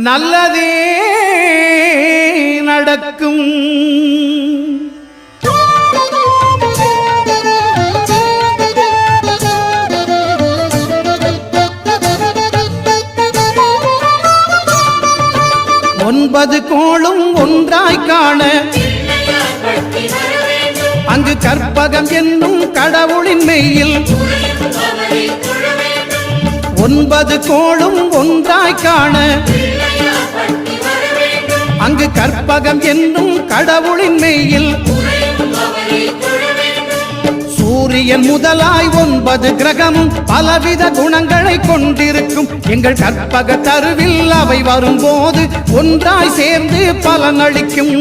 நல்லதே நடக்கும். ஒன்பது கோளும் ஒன்றாய் காண அங்கு கற்பகம் என்னும் கடவுளின் மெய்யில் ஒன்பது கோளும் ஒன்றாய் காண அங்கு கற்பகம் என்னும் கடவுளின் மெய்யில் சூரியன் முதலாய் 9 கிரகமும் பலவித குணங்களை கொண்டிருக்கும். எங்கள் கற்பக தருவில் அவை வரும்போது ஒன்றாய் சேர்ந்து பலனளிக்கும்.